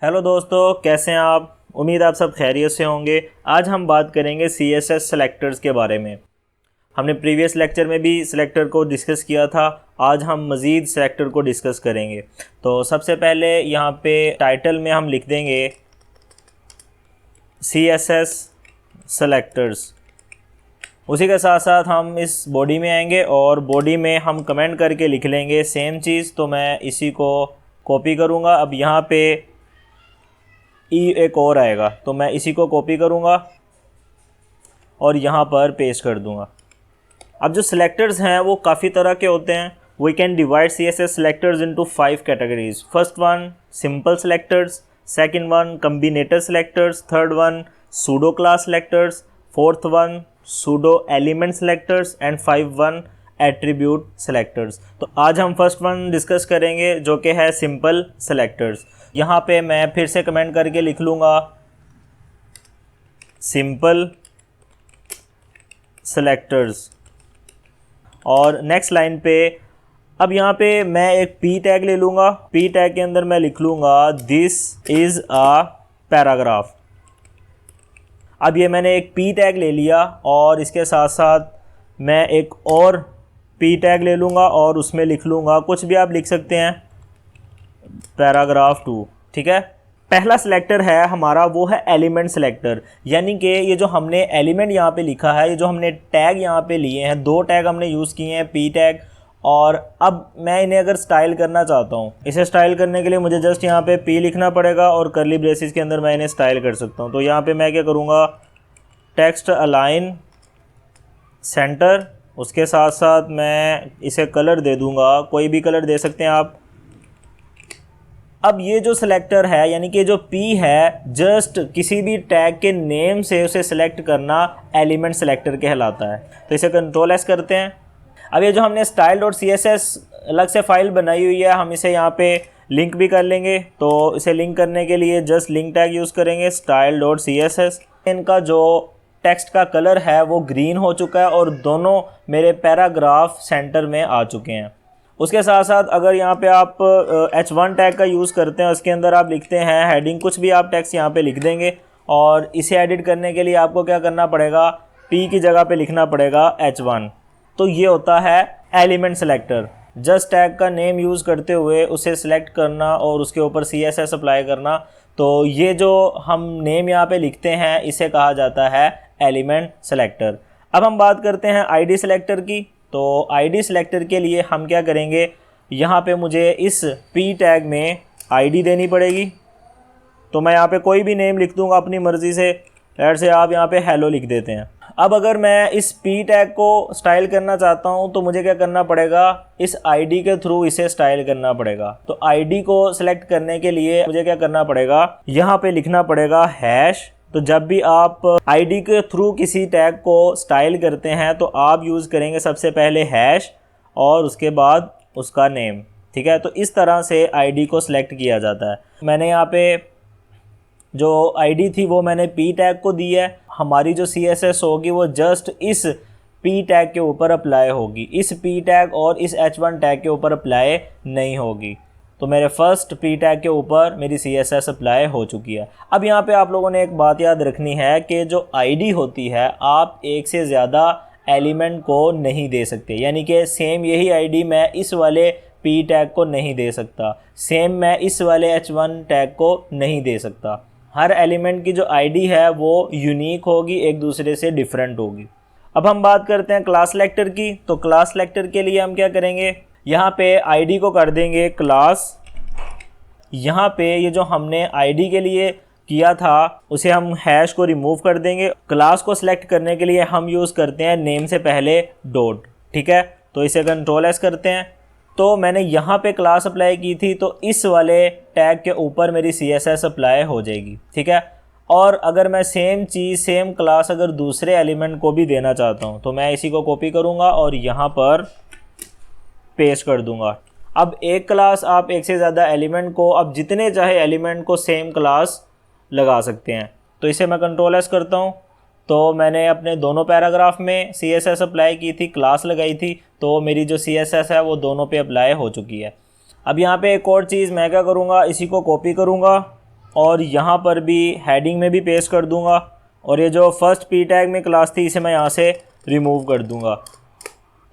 Hello दोस्तों, कैसे हैं आप। उम्मीद आप सब खैरियत से होंगे। आज हम बात करेंगे CSS सेलेक्टर्स के बारे में। हमने प्रीवियस लेक्चर में भी सेलेक्टर को डिस्कस किया था। आज हम मज़ीद सेलेक्टर को डिस्कस करेंगे। तो सबसे पहले यहाँ पे टाइटल में हम लिख देंगे CSS सेलेक्टर्स। उसी के साथ साथ हम इस बॉडी में आएंगे और बॉडी में हम कमेंट करके लिख लेंगे सेम चीज़। तो मैं इसी को कॉपी करूँगा। अब यहाँ पे एक और आएगा तो मैं इसी को कॉपी करूँगा और यहाँ पर पेस्ट कर दूँगा। अब जो सिलेक्टर्स हैं वो काफ़ी तरह के होते हैं। We can divide CSS selectors into 5 categories. First one simple selectors, second one combinator selectors, third one pseudo class selectors, fourth one pseudo element selectors and 5 one attribute selectors. तो आज हम फर्स्ट वन डिस्कस करेंगे जो कि है simple selectors. यहाँ पे मैं फिर से कमेंट करके लिख लूँगा सिंपल सेलेक्टर्स और नेक्स्ट लाइन पे अब यहाँ पे मैं एक P टैग ले लूँगा। P टैग के अंदर मैं लिख लूँगा दिस इज़ अ पैराग्राफ। अब ये मैंने एक P टैग ले लिया और इसके साथ साथ मैं एक और P टैग ले लूँगा और उसमें लिख लूँगा, कुछ भी आप लिख सकते हैं, पैराग्राफ 2। ठीक है। पहला सिलेक्टर है हमारा वो है एलिमेंट सेलेक्टर, यानी कि ये जो हमने एलिमेंट यहाँ पे लिखा है, ये जो हमने टैग यहाँ पे लिए हैं, 2 टैग हमने यूज़ किए हैं, P टैग। और अब मैं इन्हें अगर स्टाइल करना चाहता हूँ, इसे स्टाइल करने के लिए मुझे जस्ट यहाँ पे P लिखना पड़ेगा और कर्ली ब्रेसिस के अंदर मैं इन्हें स्टाइल कर सकता हूँ। तो यहाँ पे मैं क्या करूँगा, टेक्स्ट अलाइन सेंटर, उसके साथ साथ मैं इसे कलर दे दूँगा, कोई भी कलर दे सकते हैं आप। अब ये जो सिलेक्टर है यानी कि जो P है, जस्ट किसी भी टैग के नेम से उसे सिलेक्ट करना एलिमेंट सेलेक्टर कहलाता है। तो इसे Ctrl+S करते हैं। अब ये जो हमने style.css अलग से फाइल बनाई हुई है, हम इसे यहाँ पे लिंक भी कर लेंगे। तो इसे लिंक करने के लिए जस्ट लिंक टैग यूज़ करेंगे style.css। इनका जो टेक्स्ट का कलर है वो ग्रीन हो चुका है और दोनों मेरे पैराग्राफ सेंटर में आ चुके हैं। उसके साथ साथ अगर यहाँ पे आप H1 टैग का यूज़ करते हैं, उसके अंदर आप लिखते हैं हेडिंग, कुछ भी आप टेक्स्ट यहाँ पे लिख देंगे। और इसे एडिट करने के लिए आपको क्या करना पड़ेगा, P की जगह पे लिखना पड़ेगा H1। तो ये होता है एलिमेंट सेलेक्टर। जस्ट टैग का नेम यूज़ करते हुए उसे सिलेक्ट करना और उसके ऊपर CSS अप्लाई करना। तो ये जो हम नेम यहाँ पे लिखते हैं इसे कहा जाता है एलिमेंट सेलेक्टर। अब हम बात करते हैं ID सेलेक्टर की। तो ID सेलेक्टर के लिए हम क्या करेंगे, यहाँ पे मुझे इस P टैग में ID देनी पड़ेगी। तो मैं यहाँ पे कोई भी नेम लिख दूँगा अपनी मर्ज़ी से। ऐसे आप यहाँ पे हेलो लिख देते हैं। अब अगर मैं इस P टैग को स्टाइल करना चाहता हूँ तो मुझे क्या करना पड़ेगा, इस ID के थ्रू इसे स्टाइल करना पड़ेगा। तो ID को सिलेक्ट करने के लिए मुझे क्या करना पड़ेगा, यहाँ पे लिखना पड़ेगा हैश। तो जब भी आप ID के थ्रू किसी टैग को स्टाइल करते हैं तो आप यूज़ करेंगे सबसे पहले हैश और उसके बाद उसका नेम। ठीक है। तो इस तरह से ID को सिलेक्ट किया जाता है। मैंने यहाँ पे जो ID थी वो मैंने P टैग को दी है। हमारी जो CSS होगी वो जस्ट इस P टैग के ऊपर अप्लाई होगी, इस P टैग और इस H1 टैग के ऊपर अप्लाई नहीं होगी। तो मेरे फर्स्ट P टैग के ऊपर मेरी CSS अप्लाई हो चुकी है। अब यहाँ पे आप लोगों ने एक बात याद रखनी है कि जो ID होती है, आप एक से ज़्यादा एलिमेंट को नहीं दे सकते। यानी कि सेम यही ID मैं इस वाले P टैग को नहीं दे सकता, सेम मैं इस वाले H1 टैग को नहीं दे सकता। हर एलिमेंट की जो ID है वो यूनिक होगी, एक दूसरे से डिफरेंट होगी। अब हम बात करते हैं क्लास सेलेक्टर की। तो क्लास सेलेक्टर के लिए हम क्या करेंगे, यहाँ पे ID को कर देंगे क्लास। यहाँ पे ये जो हमने ID के लिए किया था उसे हम हैश को रिमूव कर देंगे। क्लास को सिलेक्ट करने के लिए हम यूज़ करते हैं नेम से पहले डॉट। ठीक है। तो इसे Ctrl+S करते हैं। तो मैंने यहाँ पे क्लास अप्लाई की थी तो इस वाले टैग के ऊपर मेरी CSS अप्लाई हो जाएगी। ठीक है। और अगर मैं सेम चीज़, सेम क्लास अगर दूसरे एलिमेंट को भी देना चाहता हूँ तो मैं इसी को कॉपी करूँगा और यहाँ पर पेस्ट कर दूँगा। अब एक क्लास आप एक से ज़्यादा एलिमेंट को, अब जितने चाहे एलिमेंट को सेम क्लास लगा सकते हैं। तो इसे मैं Ctrl+S करता हूँ। तो मैंने अपने दोनों पैराग्राफ में CSS अप्लाई की थी, क्लास लगाई थी, तो मेरी जो CSS है वो दोनों पे अप्लाई हो चुकी है। अब यहाँ पे एक और चीज़ मैं क्या करूँगा, इसी को कॉपी करूँगा और यहाँ पर भी हेडिंग में भी पेस्ट कर दूँगा और ये जो फर्स्ट पी टैग में क्लास थी इसे मैं यहाँ से रिमूव कर दूँगा।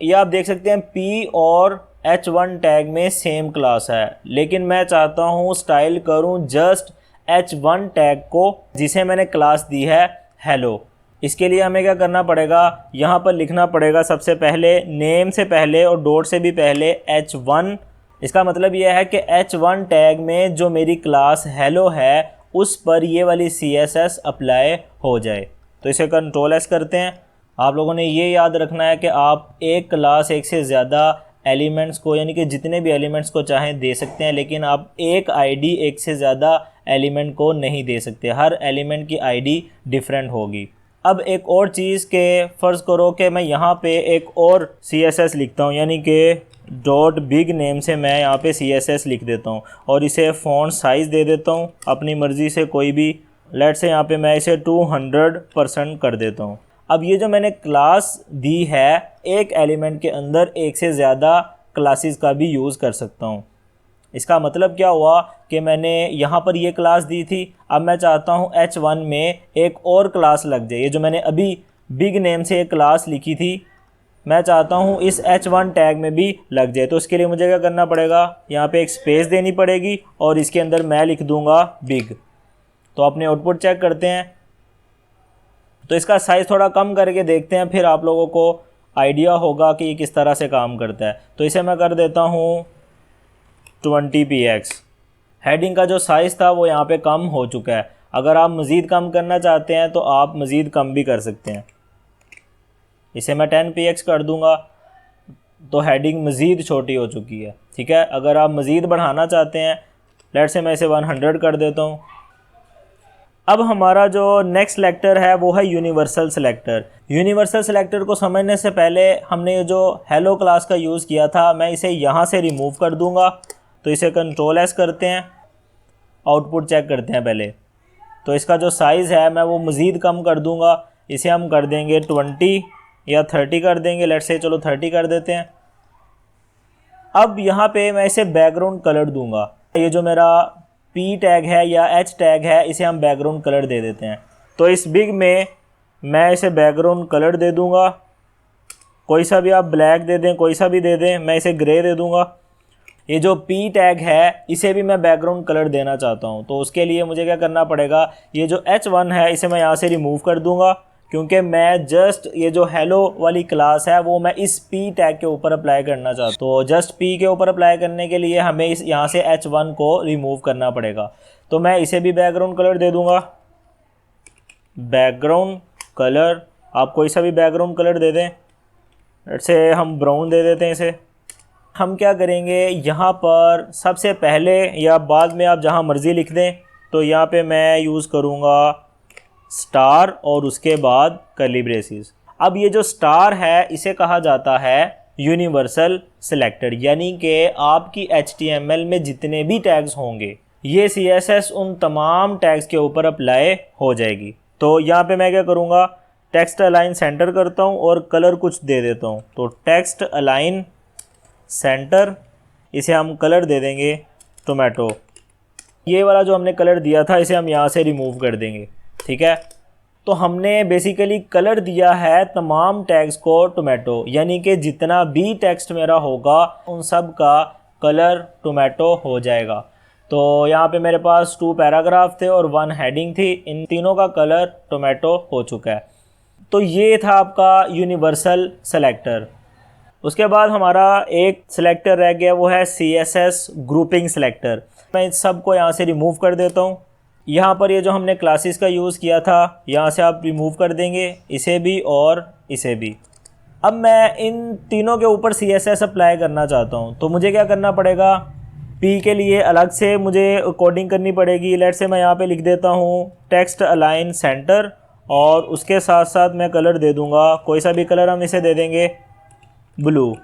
ये आप देख सकते हैं P और H1 टैग में सेम क्लास है, लेकिन मैं चाहता हूँ स्टाइल करूँ जस्ट H1 टैग को जिसे मैंने क्लास दी है हेलो। इसके लिए हमें क्या करना पड़ेगा, यहाँ पर लिखना पड़ेगा सबसे पहले नेम से पहले और डॉट से भी पहले H1। इसका मतलब यह है कि H1 टैग में जो मेरी क्लास हेलो है उस पर ये वाली CSS अप्लाई हो जाए। तो इसे कंट्रोल S करते हैं। आप लोगों ने ये याद रखना है कि आप एक क्लास एक से ज़्यादा एलिमेंट्स को यानी कि जितने भी एलिमेंट्स को चाहें दे सकते हैं, लेकिन आप एक आईडी एक से ज़्यादा एलिमेंट को नहीं दे सकते। हर एलिमेंट की आईडी डिफरेंट होगी। अब एक और चीज़ के फ़र्ज़ करो कि मैं यहाँ पे एक और CSS लिखता हूँ, यानी कि डॉट बिग नेम से मैं यहाँ पे CSS लिख देता हूँ और इसे फ़ॉन्ट साइज़ दे देता हूँ अपनी मर्ज़ी से कोई भी। लेट से यहाँ पे मैं इसे 200% कर देता हूँ। अब ये जो मैंने क्लास दी है एक एलिमेंट के अंदर एक से ज़्यादा क्लासेस का भी यूज़ कर सकता हूँ। इसका मतलब क्या हुआ कि मैंने यहाँ पर ये क्लास दी थी, अब मैं चाहता हूँ H1 में एक और क्लास लग जाए। ये जो मैंने अभी बिग नेम से एक क्लास लिखी थी मैं चाहता हूँ इस H1 टैग में भी लग जाए। तो उसके लिए मुझे क्या करना पड़ेगा, यहाँ पे एक स्पेस देनी पड़ेगी और इसके अंदर मैं लिख दूँगा बिग। तो अपने आउटपुट चेक करते हैं। तो इसका साइज़ थोड़ा कम करके देखते हैं, फिर आप लोगों को आइडिया होगा कि ये किस तरह से काम करता है। तो इसे मैं कर देता हूँ 20px। हेडिंग का जो साइज़ था वो यहाँ पे कम हो चुका है। अगर आप मज़ीद कम करना चाहते हैं तो आप मज़ीद कम भी कर सकते हैं। इसे मैं 10px कर दूँगा तो हेडिंग मज़ीद छोटी हो चुकी है। ठीक है, अगर आप मज़ीद बढ़ाना चाहते हैं लेट से मैं इसे 100 कर देता हूँ। अब हमारा जो नेक्स्ट सेलेक्टर है वो है यूनिवर्सल सेलेक्टर। यूनिवर्सल सेलेक्टर को समझने से पहले हमने ये जो हेलो क्लास का यूज़ किया था मैं इसे यहाँ से रिमूव कर दूँगा। तो इसे कंट्रोल S करते हैं, आउटपुट चेक करते हैं पहले। तो इसका जो साइज़ है मैं वो मज़ीद कम कर दूँगा। इसे हम कर देंगे 20 या 30 कर देंगे। लेट्स से चलो 30 कर देते हैं। अब यहाँ पे मैं इसे बैकग्राउंड कलर दूँगा। ये जो मेरा P टैग है या H टैग है इसे हम बैकग्राउंड कलर दे देते हैं। तो इस बिग में मैं इसे बैकग्राउंड कलर दे दूँगा। कोई सा भी आप ब्लैक दे दें, कोई सा भी दे दें, मैं इसे ग्रे दे दूँगा। ये जो P टैग है इसे भी मैं बैकग्राउंड कलर देना चाहता हूँ। तो उसके लिए मुझे क्या करना पड़ेगा, ये जो H1 है इसे मैं यहाँ से रिमूव कर दूँगा, क्योंकि मैं जस्ट ये जो हेलो वाली क्लास है वो मैं इस P टैग के ऊपर अप्लाई करना चाहता हूँ। तो जस्ट P के ऊपर अप्लाई करने के लिए हमें इस यहाँ से H1 को रिमूव करना पड़ेगा। तो मैं इसे भी बैकग्राउंड कलर दे दूँगा। बैकग्राउंड कलर आप कोई सा भी बैकग्राउंड कलर दे दें। जैसे हम ब्राउन दे देते हैं इसे। हम क्या करेंगे, यहाँ पर सबसे पहले या बाद में आप जहाँ मर्ज़ी लिख दें। तो यहाँ पे मैं यूज़ करूँगा स्टार और उसके बाद कर्ली ब्रेसेस। अब ये जो स्टार है इसे कहा जाता है यूनिवर्सल सेलेक्टर, यानी कि आपकी HTML में जितने भी टैग्स होंगे ये CSS उन तमाम टैग्स के ऊपर अप्लाई हो जाएगी। तो यहाँ पे मैं क्या करूँगा, टेक्स्ट अलाइन सेंटर करता हूँ और कलर कुछ दे देता हूँ। तो टेक्स्ट अलाइन सेंटर, इसे हम कलर दे देंगे टोमेटो। ये वाला जो हमने कलर दिया था इसे हम यहाँ से रिमूव कर देंगे। ठीक है, तो हमने बेसिकली कलर दिया है तमाम टैग्स को टोमेटो, यानी कि जितना भी टेक्स्ट मेरा होगा उन सब का कलर टोमेटो हो जाएगा। तो यहाँ पे मेरे पास 2 पैराग्राफ थे और 1 हेडिंग थी, इन तीनों का कलर टोमेटो हो चुका है। तो ये था आपका यूनिवर्सल सेलेक्टर। उसके बाद हमारा एक सेलेक्टर रह गया, वो है CSS ग्रुपिंग सेलेक्टर। मैं इस सब को यहाँ से रिमूव कर देता हूँ। यहाँ पर ये जो हमने क्लासेस का यूज़ किया था यहाँ से आप रिमूव कर देंगे, इसे भी और इसे भी। अब मैं इन तीनों के ऊपर CSS अप्लाई करना चाहता हूँ। तो मुझे क्या करना पड़ेगा, P के लिए अलग से मुझे कोडिंग करनी पड़ेगी। लेट से मैं यहाँ पे लिख देता हूँ टेक्स्ट अलाइन सेंटर और उसके साथ साथ मैं कलर दे दूँगा, कोई सा भी कलर हम इसे दे देंगे ब्लू।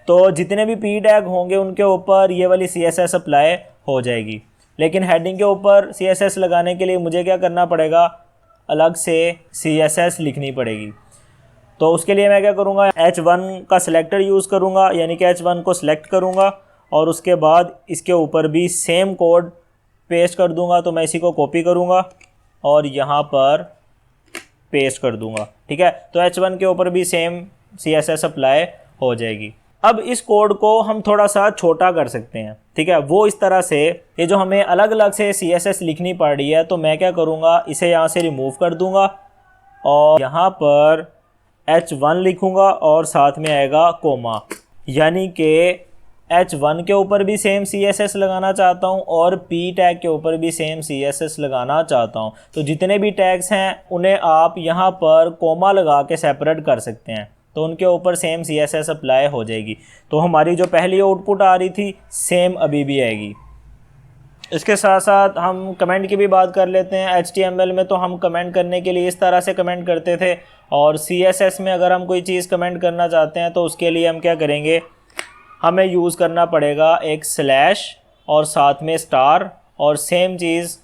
तो जितने भी P टैग होंगे उनके ऊपर ये वाली CSS अप्लाई हो जाएगी। लेकिन हेडिंग के ऊपर CSS लगाने के लिए मुझे क्या करना पड़ेगा, अलग से CSS लिखनी पड़ेगी। तो उसके लिए मैं क्या करूँगा, H1 का सिलेक्टर यूज़ करूँगा, यानी कि H1 को सिलेक्ट करूँगा और उसके बाद इसके ऊपर भी सेम कोड पेस्ट कर दूंगा, तो मैं इसी को कॉपी करूंगा और यहाँ पर पेस्ट कर दूंगा। ठीक है, तो H1 के ऊपर भी सेम CSS अप्लाई हो जाएगी। अब इस कोड को हम थोड़ा सा छोटा कर सकते हैं। ठीक है, वो इस तरह से, ये जो हमें अलग अलग से CSS लिखनी पड़ रही है, तो मैं क्या करूँगा, इसे यहाँ से रिमूव कर दूँगा और यहाँ पर H1 लिखूँगा और साथ में आएगा कोमा, यानी कि H1 के ऊपर भी सेम CSS लगाना चाहता हूँ और P टैग के ऊपर भी सेम CSS लगाना चाहता हूँ। तो जितने भी टैग्स हैं उन्हें आप यहाँ पर कोमा लगा के सेपरेट कर सकते हैं, तो उनके ऊपर सेम CSS अप्लाई हो जाएगी। तो हमारी जो पहली आउटपुट आ रही थी सेम अभी भी आएगी। इसके साथ साथ हम कमेंट की भी बात कर लेते हैं। HTML में तो हम कमेंट करने के लिए इस तरह से कमेंट करते थे, और CSS में अगर हम कोई चीज़ कमेंट करना चाहते हैं तो उसके लिए हम क्या करेंगे, हमें यूज़ करना पड़ेगा एक स्लैश और साथ में स्टार, और सेम चीज़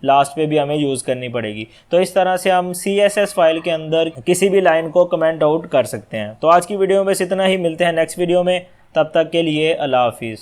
लास्ट पे भी हमें यूज़ करनी पड़ेगी। तो इस तरह से हम CSS फाइल के अंदर किसी भी लाइन को कमेंट आउट कर सकते हैं। तो आज की वीडियो में बस इतना ही, मिलते हैं नेक्स्ट वीडियो में, तब तक के लिए अल्लाह हाफिज़।